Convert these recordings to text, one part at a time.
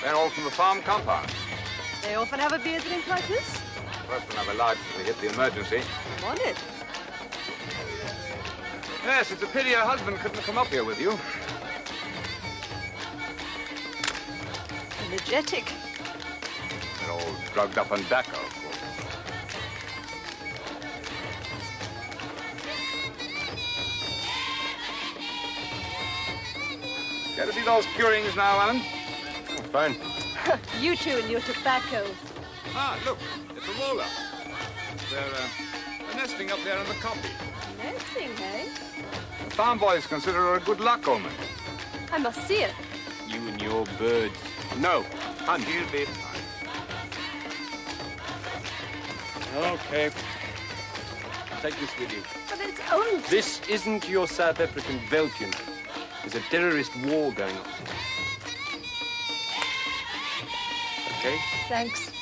They're all from the farm compound. They often have a beer drink like this? First one I've allowed to hit the emergency. I'm on it. Yes, it's a pity her husband couldn't come up here with you. Energetic. They're all drugged up on tobacco, of course. Care to see those curings now, Alan? Oh, fine. You two and your tobacco. Ah, look, it's a roller. They're nesting up there in the copy. Nesting, eh? The farm boys consider her a good luck omen. I must see it. You and your birds. No, hunt. She'll be fine. Okay. Take this with you. But it's only... This isn't your South African Veltune. There's a terrorist war going on. Okay? Thanks.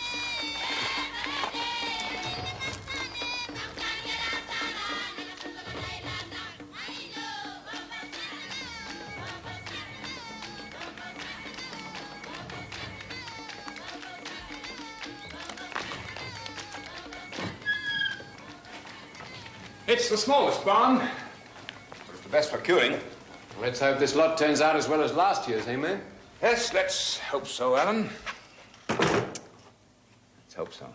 It's the smallest barn, but it's the best for curing. Let's hope this lot turns out as well as last year's, eh, man? Yes, let's hope so, Alan. Let's hope so.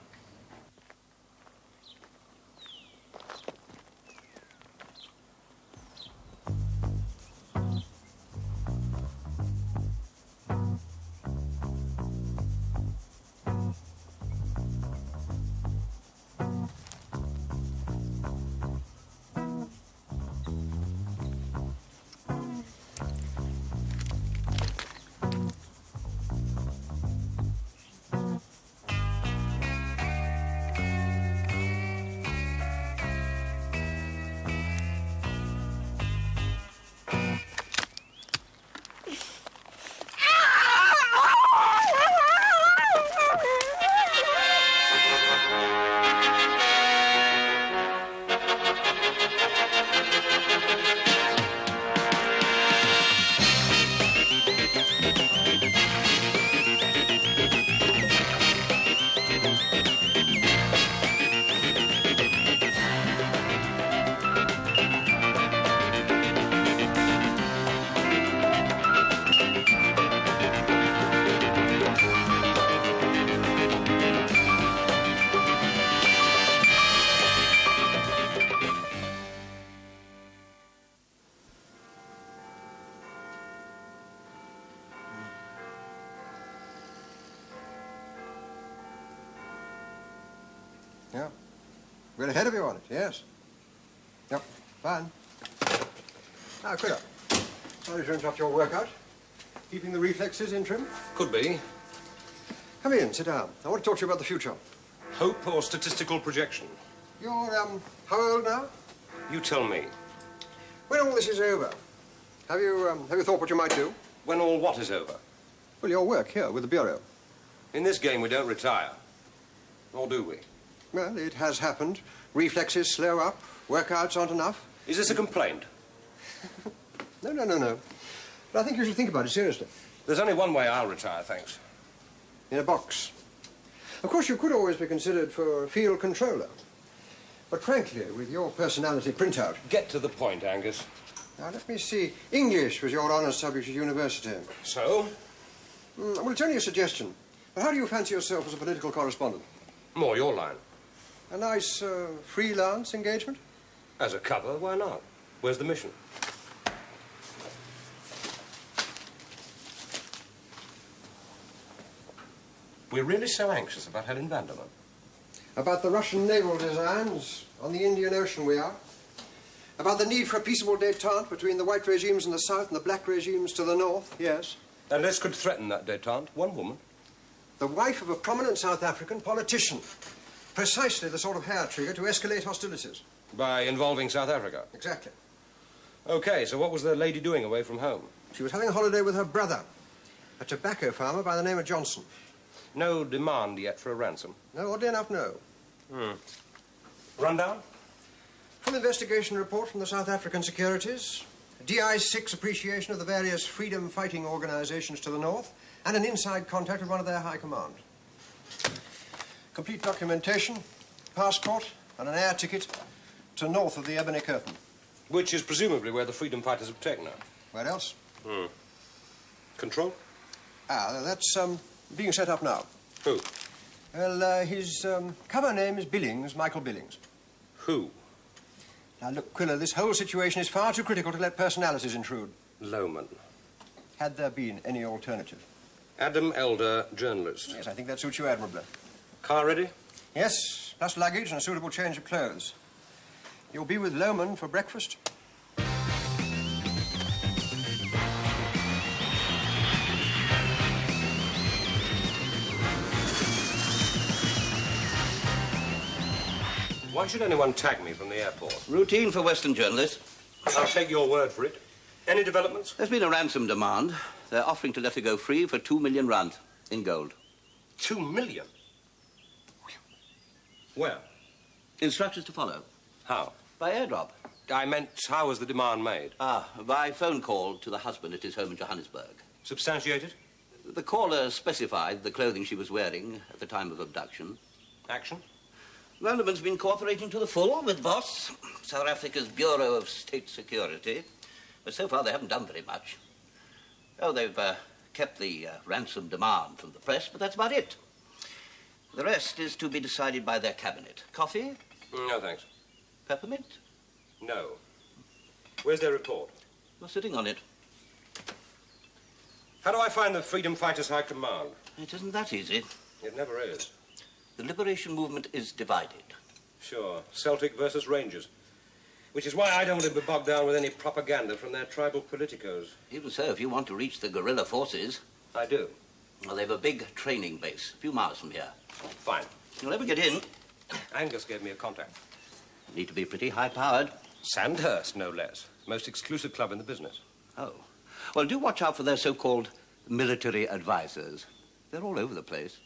Yeah. We're ahead of you on it, yes. Yep, fine. Now, Quiller, sorry to interrupt your workout. Keeping the reflexes in trim? Could be. Come in, sit down. I want to talk to you about the future. Hope or statistical projection? You're, how old now? You tell me. When all this is over, have you thought what you might do? When all what is over? Well, your work here with the Bureau. In this game, we don't retire. Or do we? Well, it has happened. Reflexes slow up, workouts aren't enough. Is this a complaint? No. But I think you should think about it seriously. There's only one way I'll retire, thanks. In a box. Of course, you could always be considered for field controller. But frankly, with your personality printout... Get to the point, Angus. Now, let me see. English was your honours subject at university. So? Well, it's only a suggestion. But how do you fancy yourself as a political correspondent? More your line. A nice freelance engagement? As a cover, why not? Where's the mission? We're really so anxious about Helen Vanderman. About the Russian naval designs on the Indian Ocean we are. About the need for a peaceable détente between the white regimes in the south and the black regimes to the north, yes. Unless could threaten that détente, one woman. The wife of a prominent South African politician. Precisely the sort of hair trigger to escalate hostilities. By involving South Africa? Exactly. Okay, so what was the lady doing away from home? She was having a holiday with her brother, a tobacco farmer by the name of Johnson. No demand yet for a ransom? No, oddly enough, no. Rundown? Full investigation report from the South African securities. DI-6 appreciation of the various freedom-fighting organizations to the north, and an inside contact with one of their high command. Complete documentation, passport, and an air ticket to north of the Ebony Curtain. Which is presumably where the freedom fighters have taken her. Where else? Control? That's being set up now. Who? Well, his cover name is Billings, Michael Billings. Who? Now, look, Quiller, this whole situation is far too critical to let personalities intrude. Lowman. Had there been any alternative? Adam Elder, journalist. Yes, I think that suits you admirably. Car ready? Yes, plus luggage and a suitable change of clothes. You'll be with Lowman for breakfast. Why should anyone tag me from the airport? Routine for Western journalists. I'll take your word for it. Any developments? There's been a ransom demand. They're offering to let her go free for 2 million rand in gold. 2 million? Where? Instructions to follow. How? By airdrop. I meant, how was the demand made? By phone call to the husband at his home in Johannesburg. Substantiated? The caller specified the clothing she was wearing at the time of abduction. Action? Vanderman's been cooperating to the full with BOSS, South Africa's Bureau of State Security. But so far they haven't done very much. Oh, they've kept the ransom demand from the press, but that's about it. The rest is to be decided by their cabinet. Coffee? No, thanks. Peppermint? No. Where's their report? You're sitting on it. How do I find the freedom fighters' high command? It isn't that easy. It never is. The liberation movement is divided. Sure. Celtic versus Rangers. Which is why I don't want to be bogged down with any propaganda from their tribal politicos. Even so, if you want to reach the guerrilla forces... I do. Well, they've a big training base, a few miles from here. Fine. You'll never get in. Angus gave me a contact. Need to be pretty high-powered. Sandhurst, no less. Most exclusive club in the business. Oh. Well, do watch out for their so-called military advisors. They're all over the place.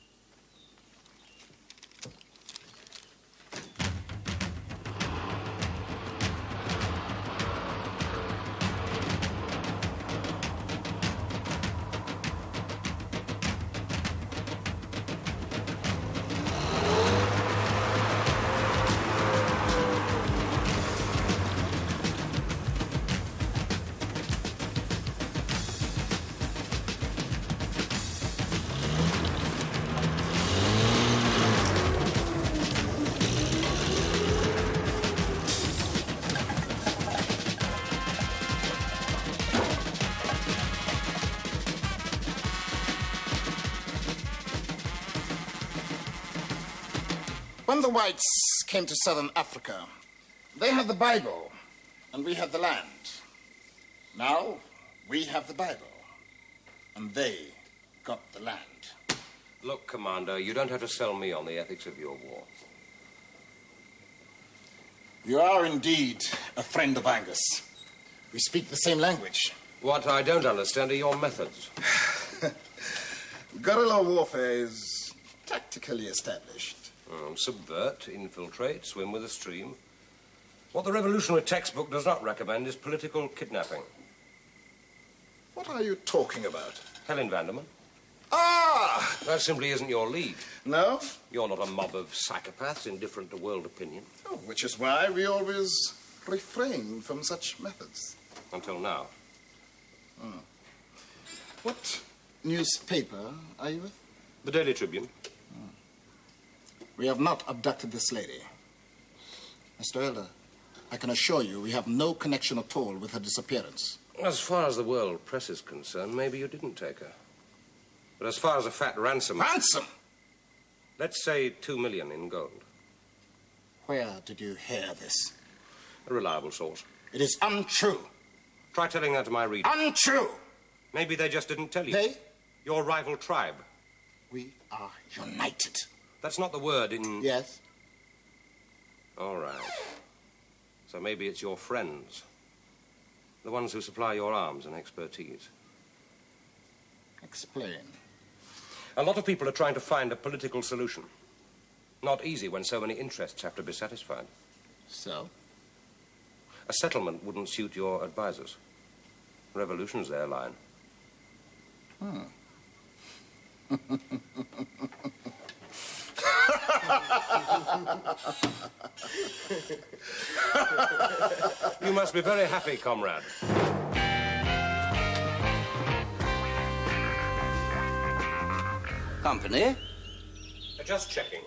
When the whites came to southern Africa, they had the Bible, and we had the land. Now, we have the Bible, and they got the land. Look, Commander, you don't have to sell me on the ethics of your war. You are indeed a friend of Angus. We speak the same language. What I don't understand are your methods. Guerrilla warfare is tactically established. Subvert, infiltrate, swim with a stream. What the revolutionary textbook does not recommend is political kidnapping. What are you talking about? Helen Vanderman. Ah! That simply isn't your league. No? You're not a mob of psychopaths indifferent to world opinion. Oh, which is why we always refrain from such methods. Until now. What newspaper are you with? The Daily Tribune. We have not abducted this lady. Mr. Elder, I can assure you we have no connection at all with her disappearance. As far as the world press is concerned, maybe you didn't take her. But as far as a fat ransom... Ransom? Let's say 2 million in gold. Where did you hear this? A reliable source. It is untrue. Try telling that to my readers. Untrue! Maybe they just didn't tell you. They? Your rival tribe. We are united. That's not the word in... Yes? All right. So maybe it's your friends. The ones who supply your arms and expertise. Explain. A lot of people are trying to find a political solution. Not easy when so many interests have to be satisfied. So? A settlement wouldn't suit your advisors. Revolution's their line. You must be very happy, comrade. Company? Just checking.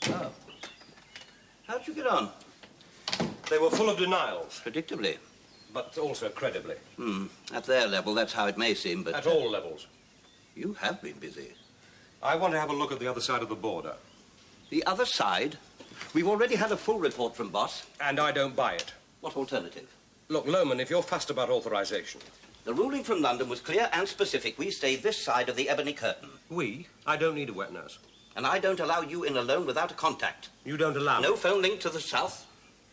Oh. How'd you get on? They were full of denials. Predictably. But also credibly. At their level, that's how it may seem, but... At all levels. You have been busy. I want to have a look at the other side of the border. The other side? We've already had a full report from Boss. And I don't buy it. What alternative? Look, Lohman, if you're fussed about authorization... The ruling from London was clear and specific. We stay this side of the ebony curtain. We? I don't need a wet nurse. And I don't allow you in alone without a contact. You don't allow No me? phone link to the south.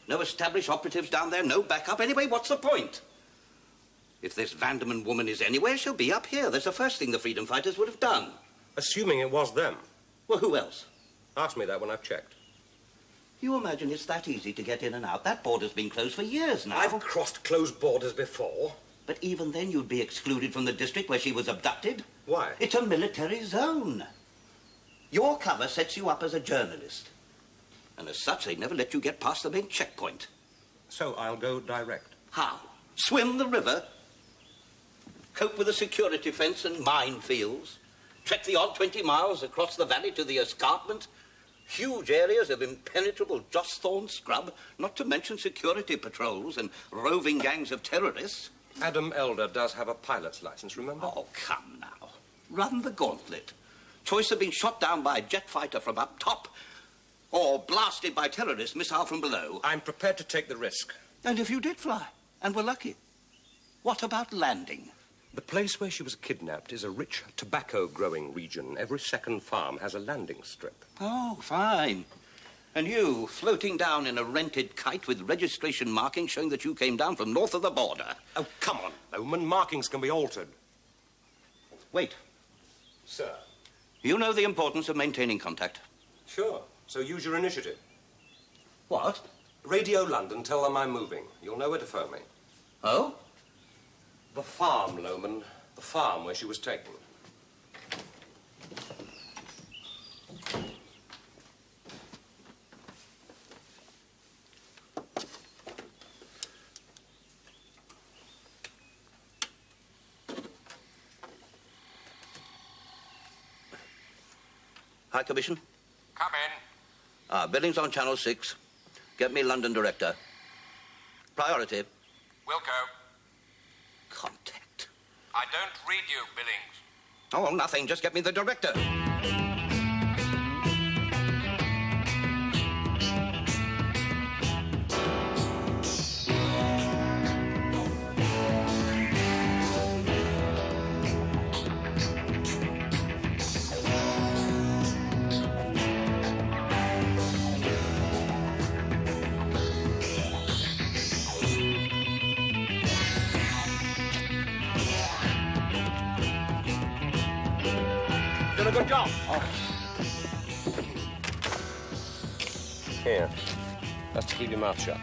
No established operatives down there. No backup. Anyway, what's the point? If this Vanderman woman is anywhere, she'll be up here. That's the first thing the freedom fighters would have done. Assuming it was them. Well, who else? Ask me that when I've checked. You imagine it's that easy to get in and out? That border's been closed for years now. I've crossed closed borders before. But even then, you'd be excluded from the district where she was abducted. Why? It's a military zone. Your cover sets you up as a journalist. And as such, they never let you get past the main checkpoint. So I'll go direct. How? Swim the river? Cope with a security fence and minefields? Trek the odd 20 miles across the valley to the escarpment? Huge areas of impenetrable joss thorn scrub, not to mention security patrols and roving gangs of terrorists? Adam Elder does have a pilot's license, remember? Oh, come now. Run the gauntlet. Choice of being shot down by a jet fighter from up top or blasted by terrorist missile from below. I'm prepared to take the risk. And if you did fly and were lucky, what about landing? The place where she was kidnapped is a rich tobacco-growing region. Every second farm has a landing strip. Oh, fine. And you, floating down in a rented kite with registration markings showing that you came down from north of the border. Oh, come on, Lohman. Markings can be altered. Wait. Sir? You know the importance of maintaining contact. Sure. So use your initiative. What? Radio London, tell them I'm moving. You'll know where to phone me. Oh? The farm, Lohman. The farm where she was taken. High Commission? Come in. Billings on Channel 6. Get me London Director. Priority. Wilco. Contact. I don't read you, Billings. Oh, well, nothing. Just get me the Director. Done a good job. Here. That's to keep your mouth shut.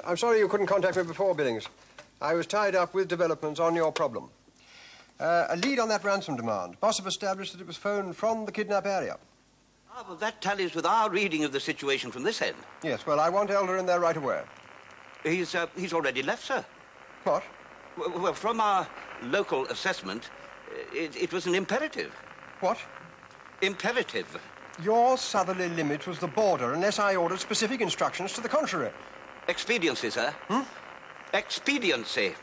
I'm sorry you couldn't contact me before, Billings. I was tied up with developments on your problem. A lead on that ransom demand. Boss have established that it was phoned from the kidnap area. Ah, well, that tallies with our reading of the situation from this end. Yes, well, I want Elder in there right away. He's already left, sir. What? Well, from our local assessment, it was an imperative. What? Imperative. Your southerly limit was the border unless I ordered specific instructions to the contrary. Expediency, sir. Expediency.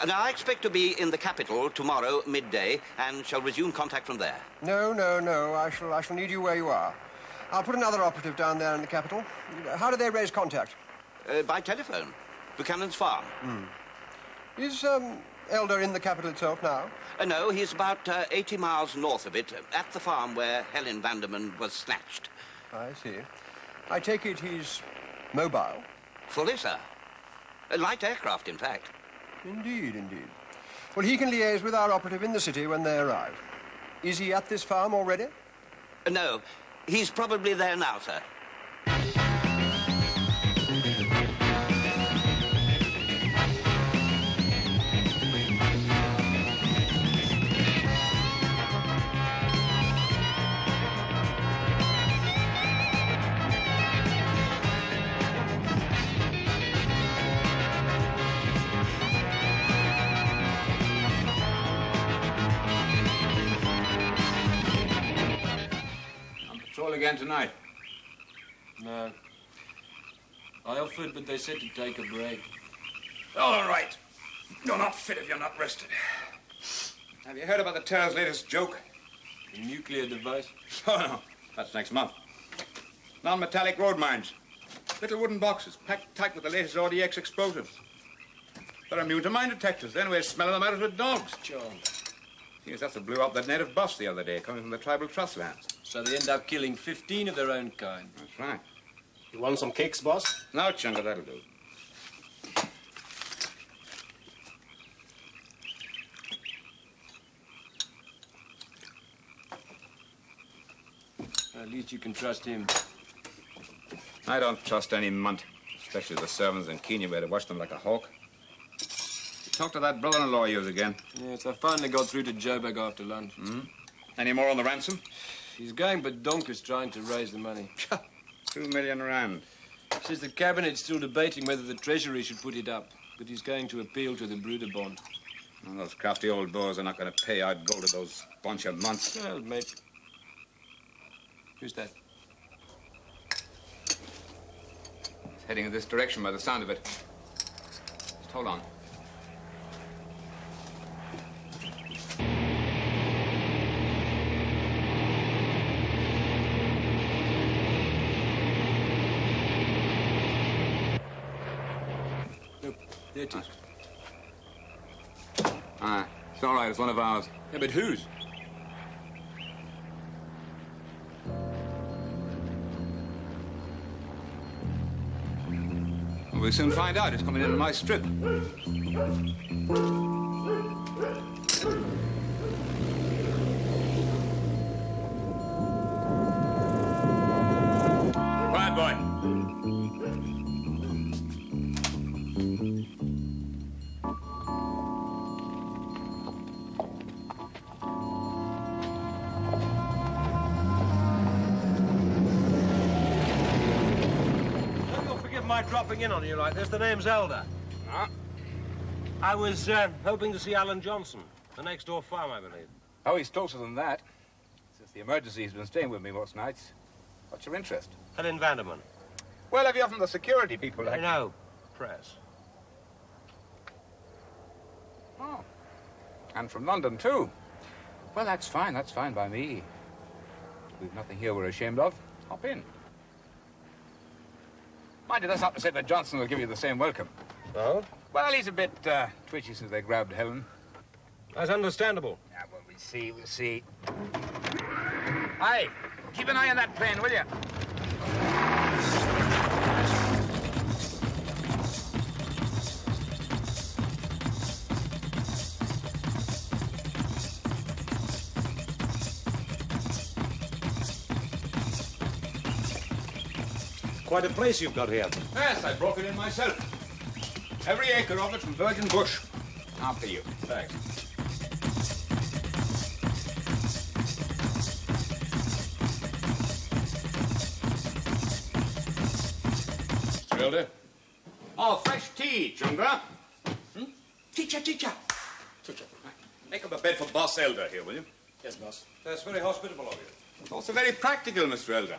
Now, I expect to be in the capital tomorrow, midday, and shall resume contact from there. No. I shall need you where you are. I'll put another operative down there in the capital. How do they raise contact? By telephone. Buchanan's farm. Is Elder in the capital itself now? No, he's about 80 miles north of it, at the farm where Helen Vanderman was snatched. I see. I take it he's mobile? Fully, sir. A light aircraft, in fact. Indeed, indeed. Well, he can liaise with our operative in the city when they arrive. Is he at this farm already? No, he's probably there now, sir. Patrol again tonight. No. I offered, but they said to take a break. All right. You're not fit if you're not rested. Have you heard about the terror's latest joke? A nuclear device? Oh, no. That's next month. Non-metallic road mines. Little wooden boxes packed tight with the latest RDX explosives. They're immune to mine detectors. Then we're smelling them out with dogs. John. Yes, that's what blew up that native bus the other day, coming from the tribal trust lands. So they end up killing 15 of their own kind. That's right. You want some cakes, boss? No, Chunga, that'll do. At least you can trust him. I don't trust any munt, especially the servants in Kenya, where to watch them like a hawk. Talk to that brother-in-law of yours again. Yes, I finally got through to Joburg after lunch. Any more on the ransom? He's going badonkers trying to raise the money. 2 million rand. Says the cabinet's still debating whether the Treasury should put it up, but he's going to appeal to the Bruder bond. Well, those crafty old boys are not going to pay out gold to those bunch of months. Well, maybe. Who's that? It's heading in this direction by the sound of it. Just hold on. There it is. Ah, it's all right. It's one of ours. Yeah, but whose? We'll soon find out. It's coming in on my strip. Quiet, boy. My dropping in on you like this. The name's Elder. Ah. I was hoping to see Alan Johnson, the next door farm, I believe. Oh, he's closer than that. Since the emergency, he's been staying with me most nights. What's your interest? Helen Vanderman. Well, have you from the security people? I know. Press. Oh. And from London, too. Well, that's fine by me. We've nothing here we're ashamed of. Hop in. Mind you, that's not to say that Johnson will give you the same welcome. Oh? Well, he's a bit twitchy since they grabbed Helen. That's understandable. Yeah, well, we'll see. Aye, keep an eye on that plane, will you? Quite a place you've got here. Yes, I broke it in myself. Every acre of it from virgin bush. After you. Thanks. Mr. Elder? Oh, fresh tea, Chunga. Teacher. Make up a bed for Boss Elder here, will you? Yes, boss. That's very hospitable of you. It's also very practical, Mr. Elder.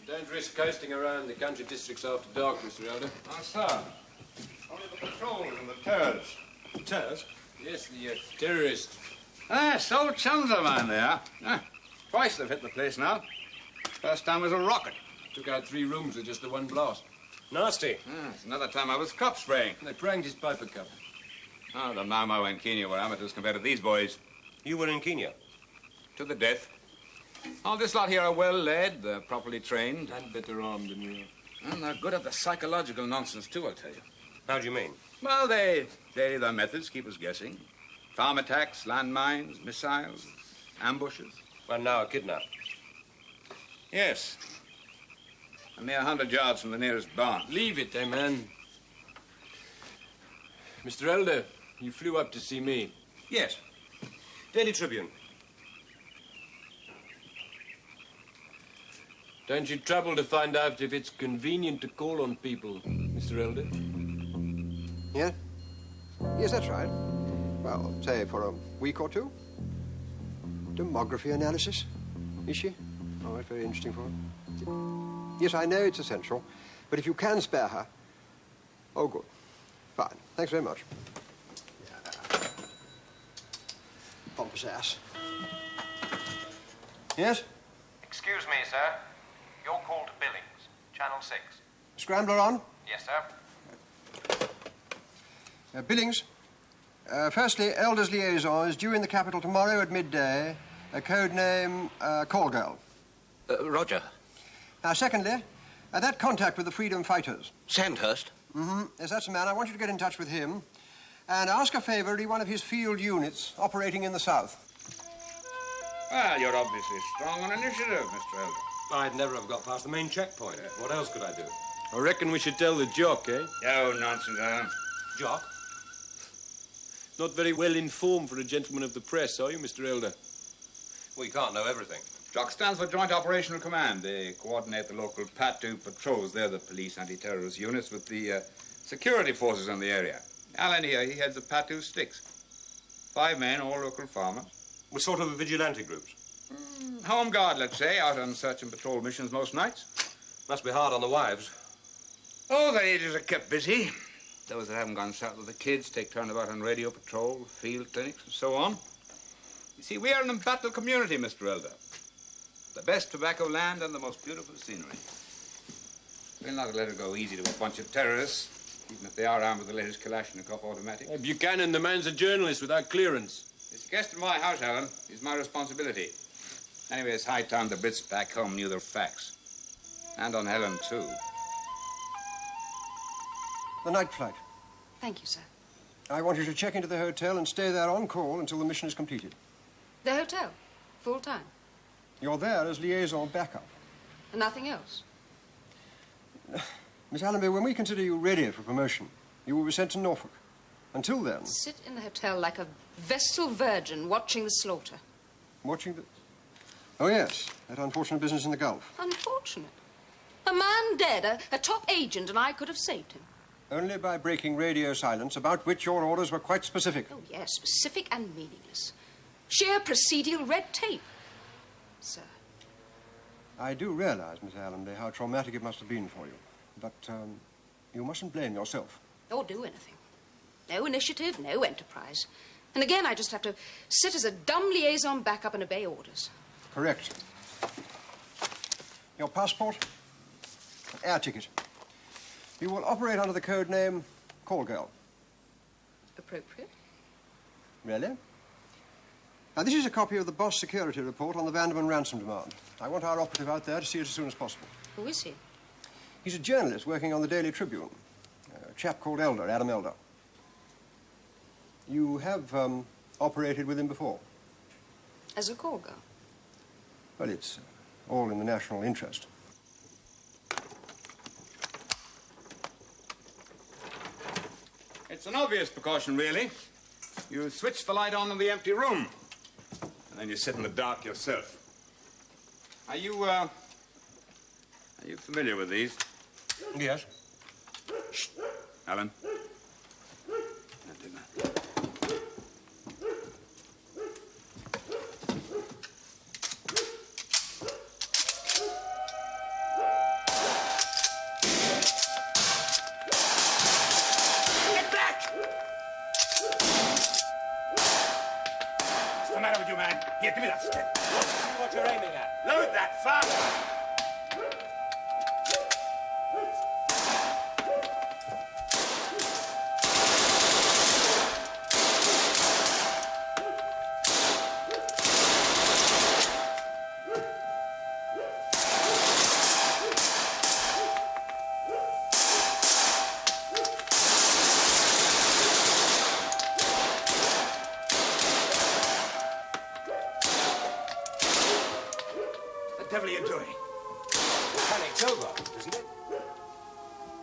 Dangerous coasting around the country districts after dark, Mr. Elder. Ah, sir. Only the patrols and the terrors. Terrors? Yes, the terrorists. Ah, so chums of mine they are. Ah, twice they've hit the place now. First time was a rocket. Took out 3 rooms with just the one blast. Nasty. Another time I was cop spraying. They pranged his piper cup. Oh, the Mau and Kenya were amateurs compared to these boys. You were in Kenya? To the death. All this lot here are well led, they're properly trained. And better armed than we are. And they're good at the psychological nonsense, too, I'll tell you. How do you mean? Well, they vary their methods, keep us guessing. Farm attacks, landmines, missiles, ambushes. And now a kidnap. Yes. A mere 100 yards from the nearest barn. Leave it, man. Mr. Elder, you flew up to see me. Yes. Daily Tribune. Don't you trouble to find out if it's convenient to call on people, Mr. Elder? Yeah? Yes, that's right. Well, say for a week or two. Demography analysis. Is she? Oh, that's very interesting for her. Yes, I know it's essential, but if you can spare her... Oh, good. Fine. Thanks very much. Pompous ass. Yes? Excuse me, sir. Your call to Billings, Channel 6. Scrambler on? Yes, sir. Billings. Firstly, Elder's liaison is due in the capital tomorrow at midday. A code name, Call Girl. Roger. Now, secondly, that contact with the freedom fighters. Sandhurst? Mm-hmm. Yes, that's the man. I want you to get in touch with him and ask a favor to one of his field units operating in the south. Well, you're obviously strong on initiative, Mr. Elder. I'd never have got past the main checkpoint. What else could I do? I reckon we should tell the jock, eh? Oh, nonsense, Alan. Jock? Not very well informed for a gentleman of the press, are you, Mr. Elder? Well, you can't know everything. JOC stands for Joint Operational Command. They coordinate the local PAT-2 patrols. They're the police anti-terrorist units with the security forces in the area. Alan here, he heads the PAT-2 sticks. 5 men, all local farmers. We're sort of vigilante groups. Home guard, let's say, out on search and patrol missions most nights. Must be hard on the wives. Oh, the ages are kept busy. Those that haven't gone south with the kids take turnabout on radio patrol, field clinics, and so on. You see, we are an embattled community, Mr. Elder. The best tobacco land and the most beautiful scenery. We'll not let it go easy to a bunch of terrorists, even if they are armed with the latest Kalashnikov automatic. Buchanan, the man's a journalist without clearance. It's a guest in my house, Alan. It's my responsibility. Anyway, it's high time the Brits back home knew their facts. And on Helen, too. The night flight. Thank you, sir. I want you to check into the hotel and stay there on call until the mission is completed. The hotel? Full time? You're there as liaison backup. And nothing else? Miss Allenby, when we consider you ready for promotion, you will be sent to Norfolk. Until then... Sit in the hotel like a vestal virgin watching the slaughter. Watching the... Oh, yes. That unfortunate business in the Gulf. Unfortunate. A man dead, a top agent, and I could have saved him. Only by breaking radio silence, about which your orders were quite specific. Oh, yes, specific and meaningless. Sheer procedural red tape. Sir. I do realize, Miss Allenby, how traumatic it must have been for you. But you mustn't blame yourself. Or do anything. No initiative, no enterprise. And again, I just have to sit as a dumb liaison backup and obey orders. Correct. Your passport? Air ticket. You will operate under the code name Call Girl. Appropriate. Really? Now, this is a copy of the boss security report on the Vanderman ransom demand. I want our operative out there to see it as soon as possible. Who is he? He's a journalist working on the Daily Tribune. A chap called Elder, Adam Elder. You have operated with him before? As a call girl? Well, it's all in the national interest. It's an obvious precaution, really. You switch the light on in the empty room, and then you sit in the dark yourself. Are you familiar with these? Yes. Shh. Alan. What's the matter with you, man? Here, give me that stick. What you're aiming at? Load that fast.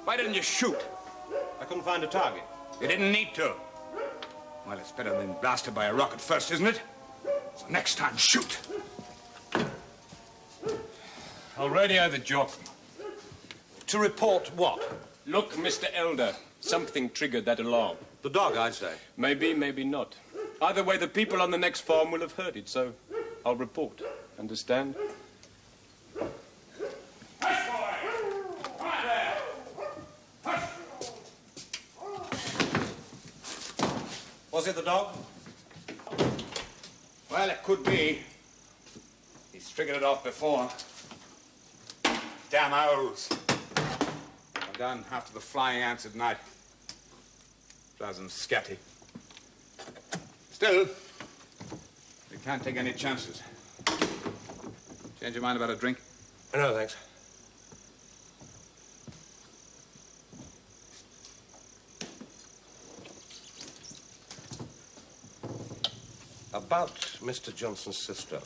Why didn't you shoot? I couldn't find a target. You didn't need to. Well, it's better than blasted by a rocket first, isn't it? So next time, shoot. I'll radio the jock. To report what? Look, Mr. Elder, something triggered that alarm. The dog, I'd say. Maybe, maybe not. Either way, the people on the next farm will have heard it, so I'll report. Understand? Was it the dog? Well, it could be. He's triggered it off before. Damn owls. I'm down after the flying ants at night. Drives them scatty. Still, we can't take any chances. Change your mind about a drink? No, thanks. About Mr. Johnson's sister.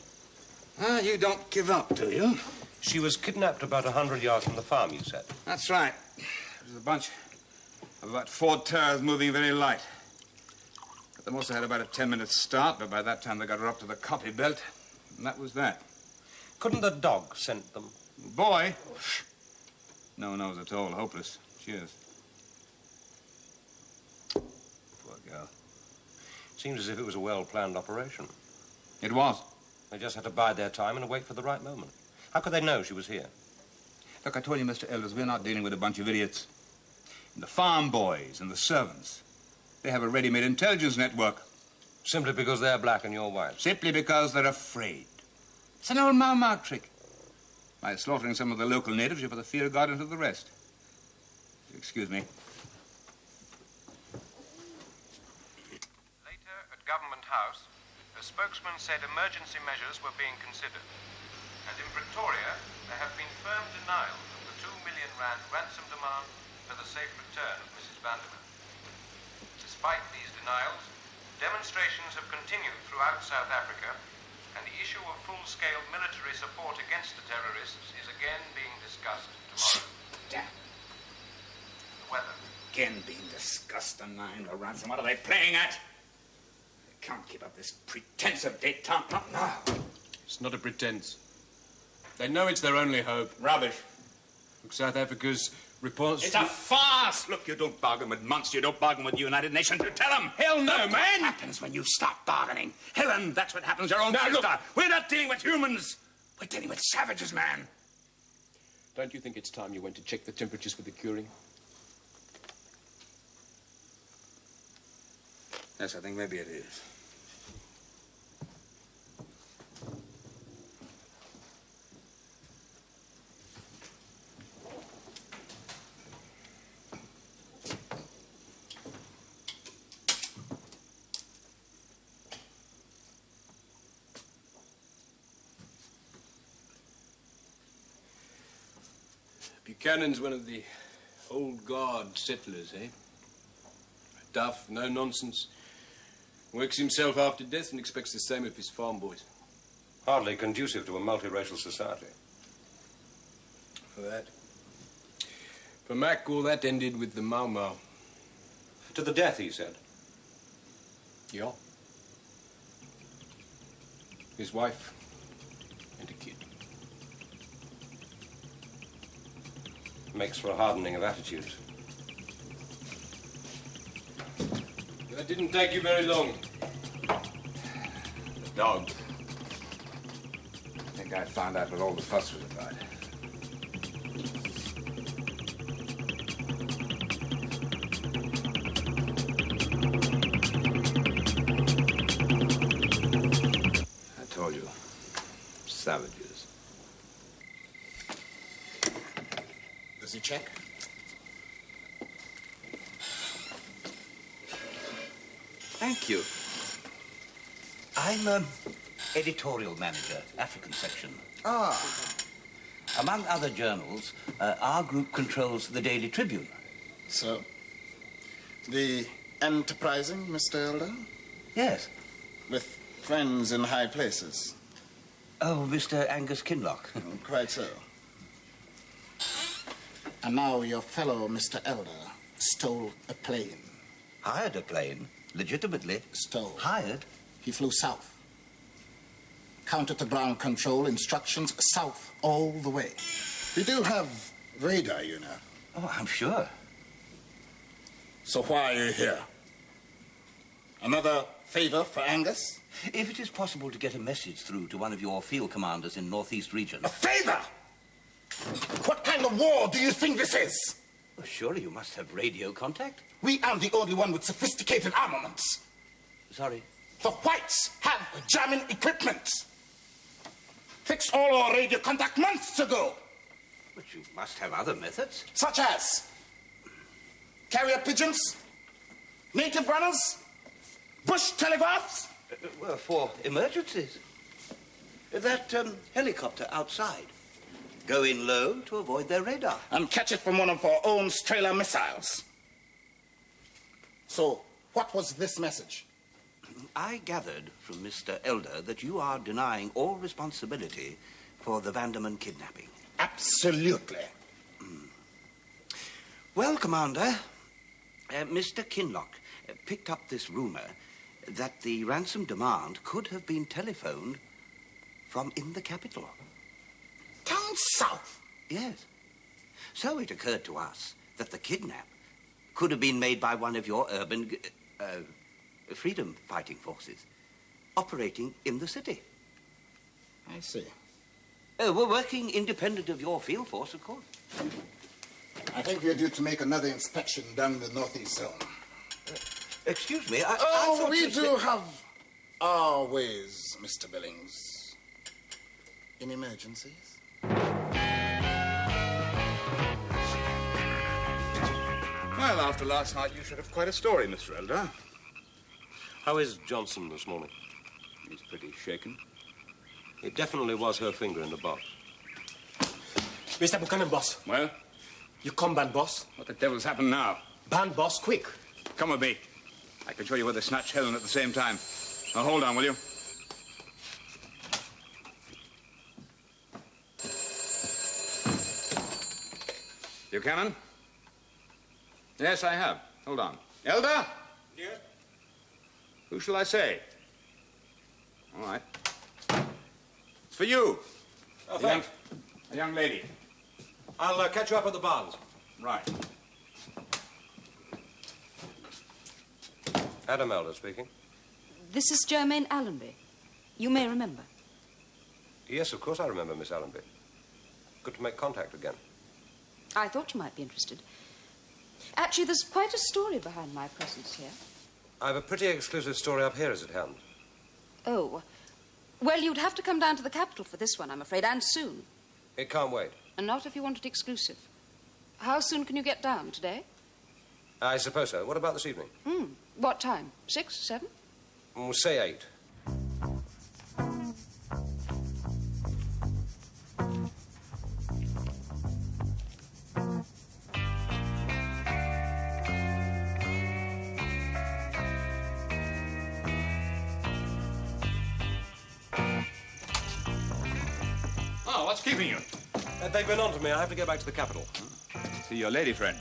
Ah, you don't give up, do you? She was kidnapped about 100 yards from the farm, you said. That's right. It was a bunch of about 4 terriers moving very light. But they also had about a 10-minute start, but by that time they got her up to the copy belt, and that was that. Couldn't the dog send them? Boy? No nose at all. Hopeless. Cheers. Poor girl. Seems as if it was a well-planned operation. It was. They just had to bide their time and wait for the right moment. How could they know she was here? Look, I told you, Mr. Elders, we're not dealing with a bunch of idiots. And the farm boys and the servants, they have a ready-made intelligence network. Simply because they're black and you're white? Simply because they're afraid. It's an old Mau trick. By slaughtering some of the local natives, you put the fear of God into the rest. Excuse me. Later, at Government House, a spokesman said emergency measures were being considered. And in Pretoria, there have been firm denials of the R2 million ransom demand for the safe return of Mrs. Vanderman. Despite these denials, demonstrations have continued throughout South Africa, and the issue of full-scale military support against the terrorists is again being discussed tomorrow. Damn. The weather. Again being discussed, denying the ransom. What are they playing at? They can't keep up this pretense of détente. Not now. It's not a pretense. They know it's their only hope. Rubbish. Look, South Africa's response It's a farce! Look, you don't bargain with months, you don't bargain with the United Nations. You tell them! Hell no, Look man! What happens when you stop bargaining? Helen, that's what happens, your own sister. Look. We're not dealing with humans. We're dealing with savages, man. Don't you think it's time you went to check the temperatures for the curing? Yes, I think maybe it is. Buchanan's one of the old guard settlers, eh? Duff, no nonsense. Works himself after death and expects the same of his farm boys. Hardly conducive to a multiracial society. For that. For Mac, all that ended with the Mau Mau. To the death, he said. Yeah. His wife and a kid. Makes for a hardening of attitudes. That didn't take you very long. The dog. I think I found out what all the fuss was about. I told you. Savages. Does he check? Thank you. I'm editorial manager, African section. Ah. Among other journals, our group controls the Daily Tribune. So, the enterprising Mr. Elder? Yes. With friends in high places? Oh, Mr. Angus Kinloch. Quite so. And now your fellow, Mr. Elder, stole a plane. Hired a plane? Legitimately? Stole. Hired? He flew south. Counter to ground control instructions south all the way. We do have radar, you know. Oh, I'm sure. So why are you here? Another favor for Angus? If it is possible to get a message through to one of your field commanders in Northeast Region. A favor? What kind of war do you think this is? Well, surely you must have radio contact. We aren't the only one with sophisticated armaments. Sorry? The whites have jamming equipment. Fixed all our radio contact months ago. But you must have other methods. Such as carrier pigeons, native runners, bush telegraphs. Well, for emergencies. That helicopter outside. Go in low to avoid their radar. And catch it from one of our own Strela missiles. So, what was this message? I gathered from Mr. Elder that you are denying all responsibility for the Vanderman kidnapping. Absolutely. Well, Commander, Mr. Kinloch picked up this rumor that the ransom demand could have been telephoned from in the capital. Down south? Yes. So it occurred to us that the kidnap could have been made by one of your urban freedom-fighting forces operating in the city. I see. We're working independent of your field force, of course. I think we're due to make another inspection down in the northeast zone. Excuse me, I thought we do have our ways, Mr. Billings. In emergencies. Well, after last night, you should have quite a story, Mr. Elder. How is Johnson this morning? He's pretty shaken. It definitely was her finger in the box. Mr. Buchanan, boss. Well? You come, band boss. What the devil's happened now? Band boss, quick. Come with me. I can show you where they snatched Helen at the same time. Now, hold on, will you? Buchanan? Yes, I have. Hold on. Elder? Yes? Who shall I say? All right. It's for you. Oh, thanks. A young lady. I'll catch you up at the barns. Right. Adam Elder speaking. This is Germaine Allenby. You may remember. Yes, of course I remember Miss Allenby. Good to make contact again. I thought you might be interested. Actually, there's quite a story behind my presence here. I've a pretty exclusive story up here is at hand. Oh. Well, you'd have to come down to the capital for this one, I'm afraid, and soon. It can't wait. And not if you want it exclusive. How soon can you get down? Today? I suppose so. What about this evening? What time? 6, 7? We'll say 8. Oh, what's keeping you? They've been on to me. I have to get back to the capital. See your lady friend.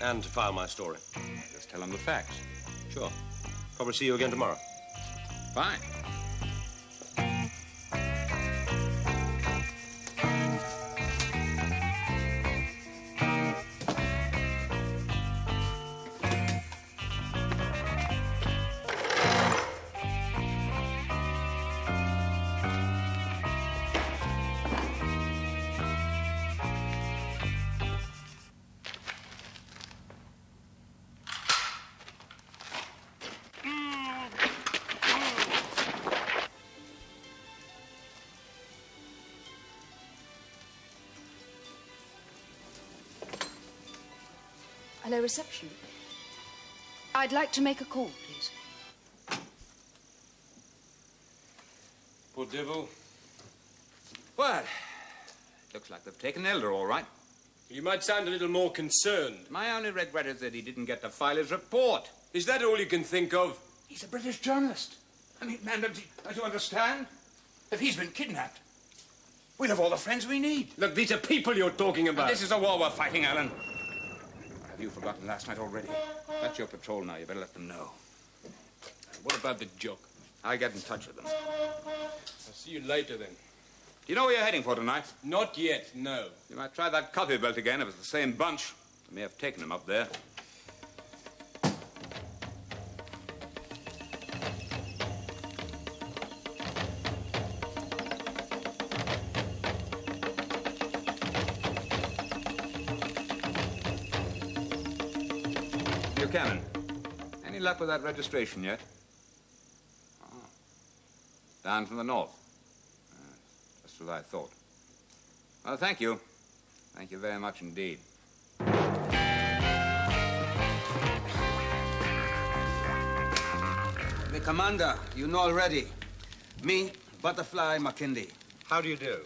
And to file my story. Just tell them the facts. Sure. Probably see you again tomorrow. Fine. Hello, reception. I'd like to make a call, please. Poor devil. Well, looks like they've taken Elder, all right. You might sound a little more concerned. My only regret is that he didn't get to file his report. Is that all you can think of? He's a British journalist. I mean, man, don't you understand? If he's been kidnapped, We'll have all the friends we need. Look, these are people you're talking about. And this is a war we're fighting, Alan. Have you forgotten last night already? That's your patrol now. You better let them know. What about the joke? I'll get in touch with them. I'll see you later, then. Do you know where you're heading for tonight? Not yet, no. You might try that coffee belt again if it's the same bunch. They may have taken him up there. Buchanan, any luck with that registration yet? Oh. Down from the north. Just what I thought. Well, thank you. Thank you very much indeed. The commander, you know already. Me, Butterfly McKinley. How do you do?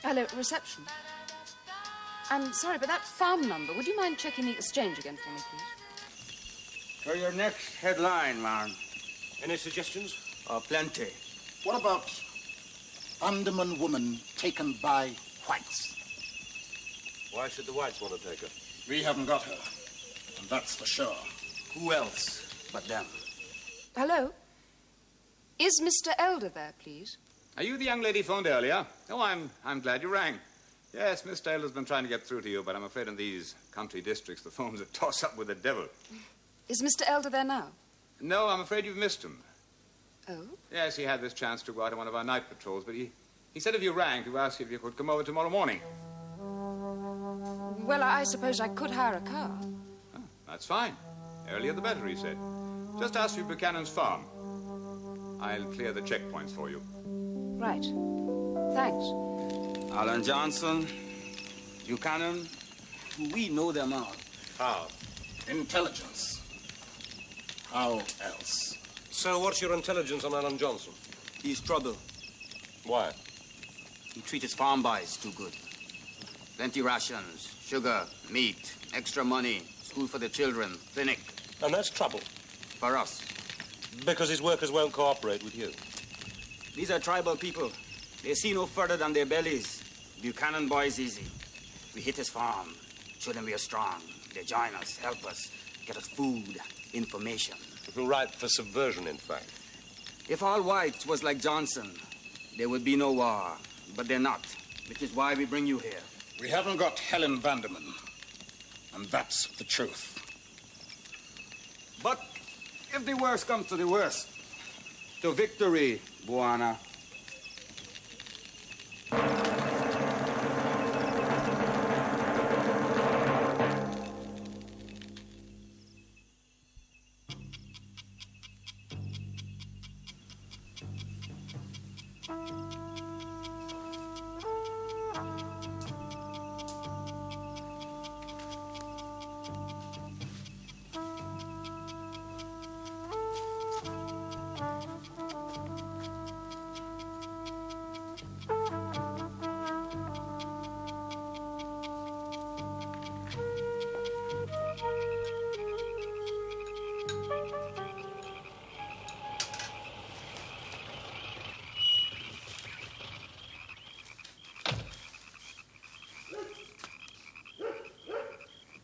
Hello, reception. I'm sorry, but that farm number, would you mind checking the exchange again for me, please? For your next headline, man. Any suggestions? Plenty. What about Andaman woman taken by whites? Why should the whites want to take her? We haven't got her, and that's for sure. Who else but them? Hello? Is Mr. Elder there, please? Are you the young lady phoned earlier? Oh, I'm glad you rang. Yes, Miss Taylor's been trying to get through to you, but I'm afraid in these country districts the phone's a toss-up with the devil. Is Mr. Elder there now? No, I'm afraid you've missed him. Oh? Yes, he had this chance to go out on one of our night patrols, but he said if you rang to ask if you could come over tomorrow morning. Well, I suppose I could hire a car. Oh, that's fine. Earlier the better, he said. Just ask for Buchanan's farm. I'll clear the checkpoints for you. Right. Thanks. Alan Johnson, Buchanan, we know them all. How? Intelligence. How else? So what's your intelligence on Alan Johnson? He's trouble. Why? He treats his farm boys too good. Plenty rations, sugar, meat, extra money, school for the children, clinic. And that's trouble. For us. Because his workers won't cooperate with you. These are tribal people. They see no further than their bellies. Buchanan boys easy. We hit his farm, show them we are strong. They join us, help us, get us food, information. Right for subversion, in fact. If all whites was like Johnson, there would be no war. But they're not, which is why we bring you here. We haven't got Helen Vanderman, and that's the truth. But if the worst comes to the worst, to victory, Buana.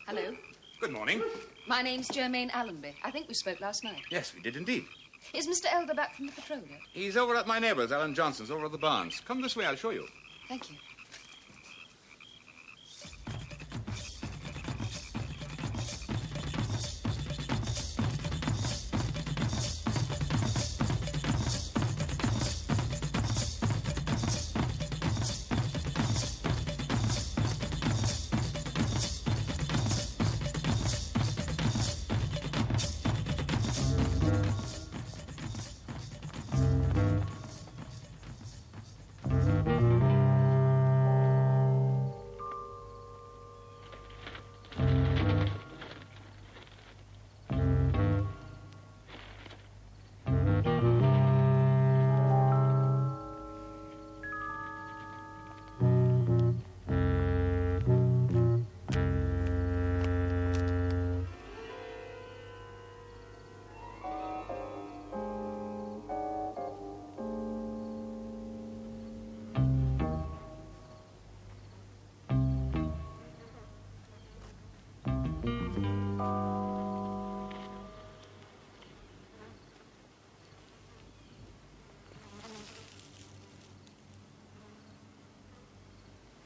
Hello. Good morning. My name's Germaine Allenby. I think we spoke last night. Yes, we did indeed. Is Mr. Elder back from the patrol yet? He's over at my neighbour's, Alan Johnson's, over at the barns. Come this way, I'll show you. Thank you.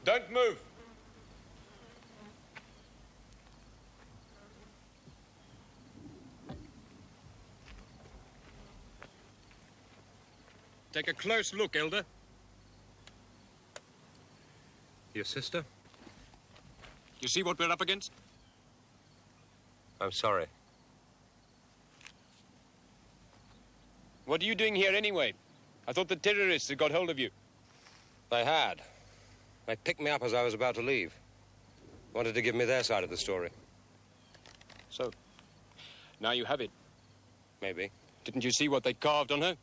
Don't move. Take a close look, Elder. Your sister? You see what we're up against? I'm sorry. What are you doing here anyway? I thought the terrorists had got hold of you. They had. They picked me up as I was about to leave. Wanted to give me their side of the story. So, now you have it. Maybe. Didn't you see what they carved on her?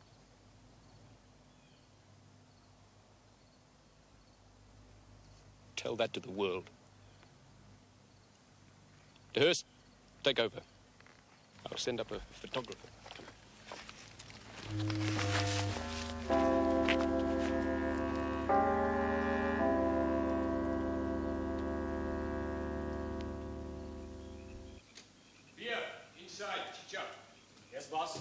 Tell that to the world. DeHurst, take over. I'll send up a photographer. Here, inside, Chicha. Yes, boss.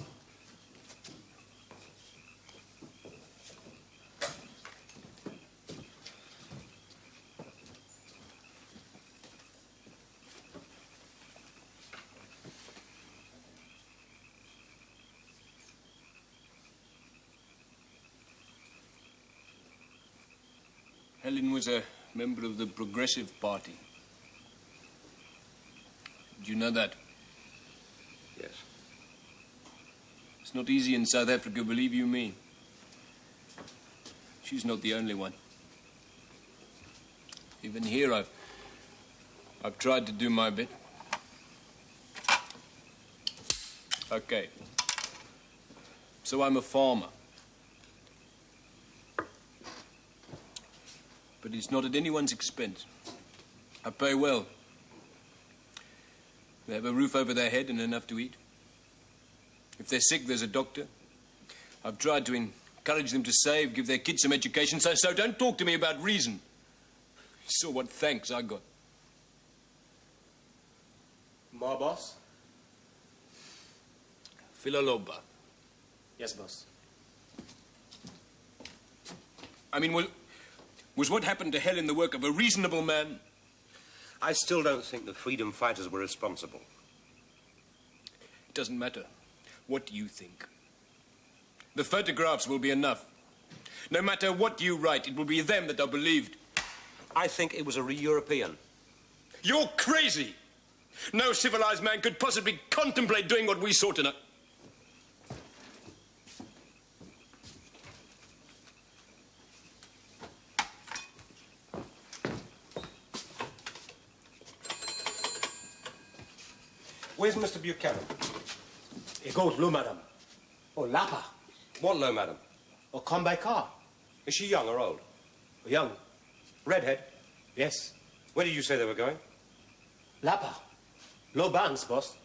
Helen was a member of the Progressive Party. Did you know that? Yes. It's not easy in South Africa, believe you me. She's not the only one. Even here, I've tried to do my bit. Okay. So I'm a farmer. But it's not at anyone's expense. I pay well. They have a roof over their head and enough to eat. If they're sick, there's a doctor. I've tried to encourage them to save, give their kids some education, so don't talk to me about reason. You saw what thanks I got. More, boss? Filaloba. Yes, boss. I mean, was what happened to Helen the work of a reasonable man? I still don't think the freedom fighters were responsible. It doesn't matter. What do you think? The photographs will be enough. No matter what you write, it will be them that are believed. I think it was a European. You're crazy! No civilized man could possibly contemplate doing what we saw tonight. Where's Mr. Buchanan? He goes low, madam. Or Lapa. What low, madam? Or come by car. Is she young or old? Young. Redhead? Yes. Where did you say they were going? Lapa. Low banks, boss.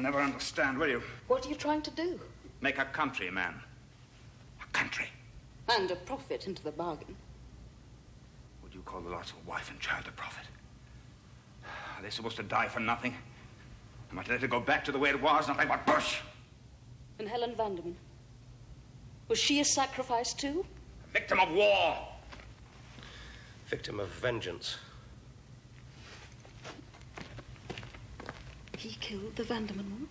You'll never understand, will you? What are you trying to do? Make a country man. A country. And a profit into the bargain. Would you call the loss of wife and child a profit? Are they supposed to die for nothing? Am I to let it go back to the way it was, nothing but bush? And Helen Vanderman? Was she a sacrifice too? A victim of war. Victim of vengeance. He killed the Vanderman woman?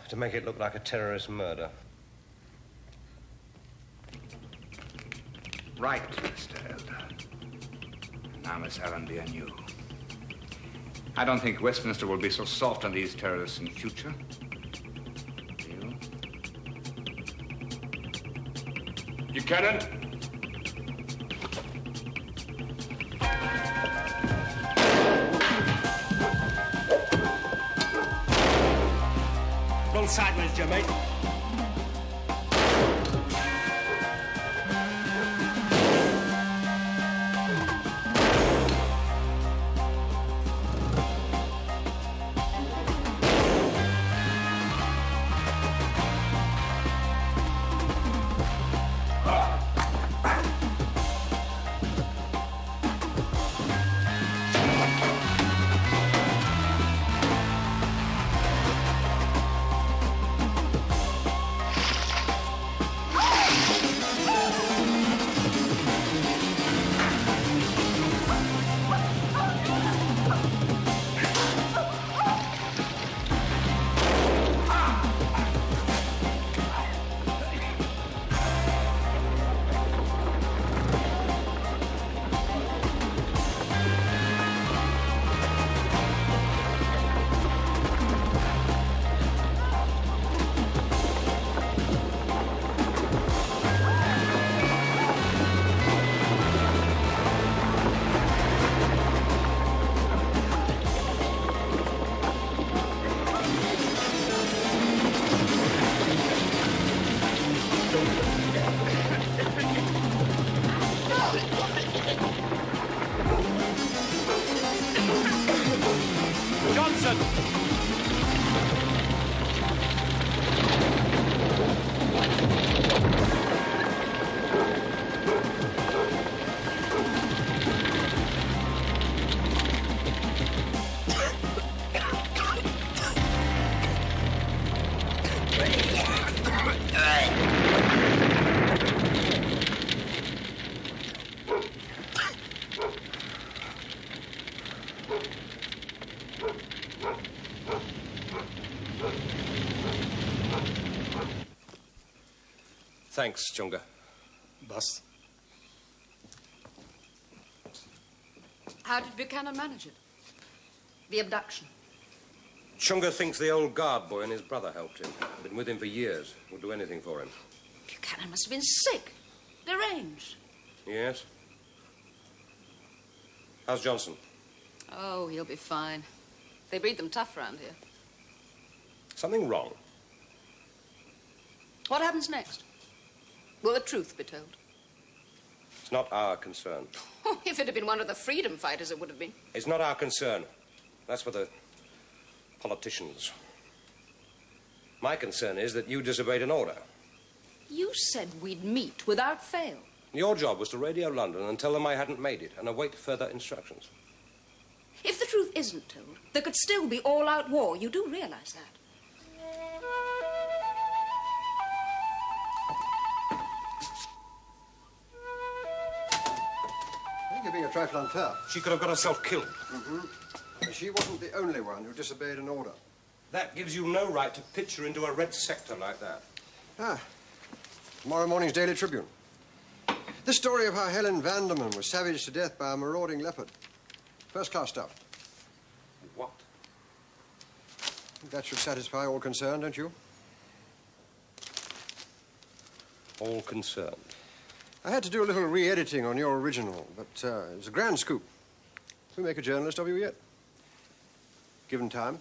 To make it look like a terrorist murder. Right, Mr. Elder. Now, Miss Allenby and you. I don't think Westminster will be so soft on these terrorists in future. Do you? Buchanan? Roll sideways, Joe, mate. Thanks, Chunga. Boss. How did Buchanan manage it? The abduction. Chunga thinks the old guard boy and his brother helped him. Been with him for years. Would do anything for him. Buchanan must have been sick. Deranged. Yes. How's Johnson? Oh, he'll be fine. They breed them tough around here. Something wrong? What happens next? Will the truth be told? It's not our concern. If it had been one of the freedom fighters, it would have been. It's not our concern. That's for the politicians. My concern is that you disobeyed an order. You said we'd meet without fail. Your job was to radio London and tell them I hadn't made it and await further instructions. If the truth isn't told, there could still be all-out war. You do realize that. I think you're being a trifle unfair. She could have got herself killed. Mm-hmm. And she wasn't the only one who disobeyed an order. That gives you no right to pitch her into a red sector like that. Ah. Tomorrow morning's Daily Tribune. This story of how Helen Vanderman was savaged to death by a marauding leopard. First-class stuff. What? That should satisfy all concerned, don't you? All concerned. I had to do a little re-editing on your original, but it was a grand scoop. We make a journalist of you yet. Given time.